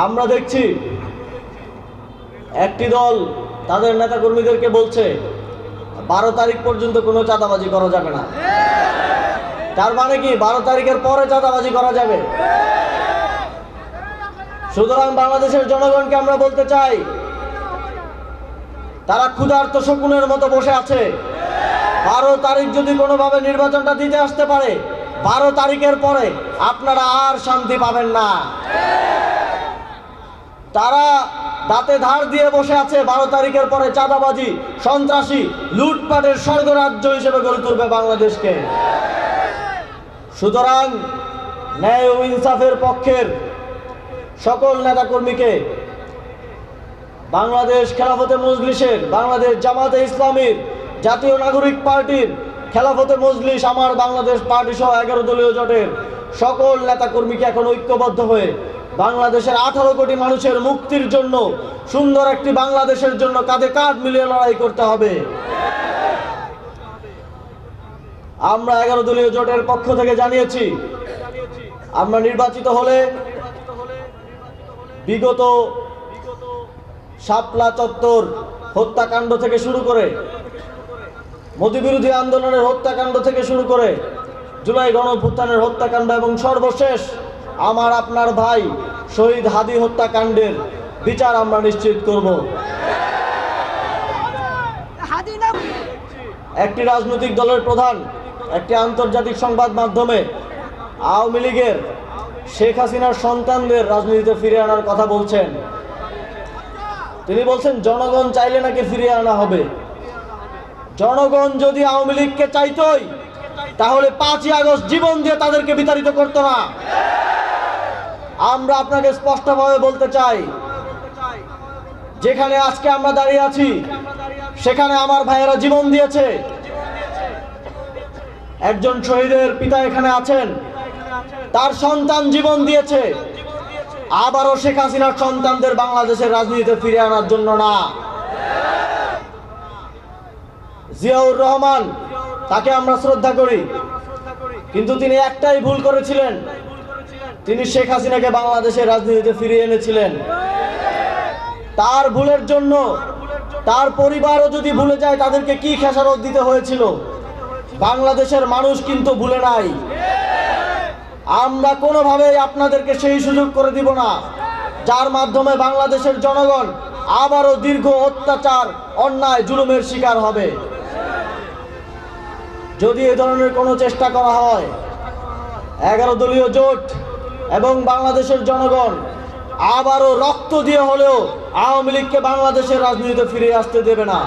আমরা দেখছি একটি দল তাদের নেতাকর্মীদেরকে বলছে 12 তারিখ পর্যন্ত কোনো চাঁদাবাজি করা যাবে না। তার মানে কি 12 তারিখের পরে চাঁদাবাজি করা যাবে? সুতরাং বাংলাদেশের জনগণকে আমরা বলতে চাই, তারা ক্ষুধার্ত শকুনের মতো বসে আছে। 12 তারিখ যদি কোনোভাবে নির্বাচনটা দিতে আসতে পারে, 12 তারিখের পরে আপনারা আর শান্তি পাবেন না। তারা দাঁতে ধার দিয়ে বসে আছে 12 তারিখের পরে চাঁদাবাজি, সন্ত্রাসী, লুটপাটের স্বর্গরাজ্য হিসেবে গড়ে তুলবে বাংলাদেশকে। সুতরাং ন্যায় ও ইনসাফের পক্ষের সকল নেতাকর্মীকে, বাংলাদেশ খেলাফতে মজলিসের, বাংলাদেশ জামাতে ইসলামীর, জাতীয় নাগরিক পার্টির, খেলাফতে মজলিস, আমার বাংলাদেশ পার্টি সহ 11 দলীয় জোটের সকল নেতাকর্মীকে এখন ঐক্যবদ্ধ হয়ে বাংলাদেশের 18 কোটি মানুষের মুক্তির জন্য, সুন্দর একটি বাংলাদেশের জন্য কাঁধে কাঁধ মিলিয়ে লড়াই করতে হবে। আমরা 11 দলীয় জোটের পক্ষ থেকে জানিয়েছি, আমরা নির্বাচিত হলে বিগত শাপলা চত্বর হত্যাকাণ্ড থেকে শুরু করে, মোদি বিরোধী আন্দোলনের হত্যাকাণ্ড থেকে শুরু করে, জুলাই গণঅভ্যুত্থানের হত্যাকাণ্ড এবং সর্বশেষ আমার আপনার ভাই শহীদ হাদি হত্যাকাণ্ডের বিচার আমরা নিশ্চিত করব। একটি রাজনৈতিক দলের প্রধান একটি আন্তর্জাতিক সংবাদ মাধ্যমে আওয়ামী লীগের শেখ হাসিনার সন্তানদের রাজনীতিতে ফিরে আনার কথা বলছেন। তিনি বলছেন জনগণ চাইলে নাকি ফিরিয়ে আনা হবে। জনগণ যদি আওয়ামী লীগকে চাইতই তাহলে 5ই আগস্ট জীবন দিয়ে তাদেরকে বিতাড়িত করতো না। আমরা আপনাকে স্পষ্টভাবে বলতে চাই, যেখানে আজকে আমরা দাঁড়িয়ে আছি সেখানে আমার ভাইয়েরা জীবন দিয়েছে। একজন শহীদের পিতা এখানে আছেন, তার সন্তান জীবন দিয়েছে। আবারও শেখ হাসিনার সন্তানদের বাংলাদেশের রাজনীতিতে ফিরে আনার জন্য না। জিয়াউর রহমান, তাকে আমরা শ্রদ্ধা করি, কিন্তু তিনি একটাই ভুল করেছিলেন, তিনি শেখ হাসিনাকে বাংলাদেশের রাজনীতিতে ফিরিয়ে এনেছিলেন। তার ভুলের জন্য তার পরিবারও যদি ভুলে যায় তাদেরকে কি খেসারত দিতে হয়েছিল, বাংলাদেশের মানুষ কিন্তু ভুলে নাই। আমরা কোনোভাবেই আপনাদেরকে সেই সুযোগ করে দিব না যার মাধ্যমে বাংলাদেশের জনগণ আবারও দীর্ঘ অত্যাচার, অন্যায়, জুলুমের শিকার হবে। যদি এ ধরনের কোনো চেষ্টা করা হয়, 11 দলীয় জোট এবং বাংলাদেশের জনগণ আবারও রক্ত দিয়ে হলেও আওয়ামী লীগকে বাংলাদেশের রাজনীতিতে ফিরে আসতে দেবে না।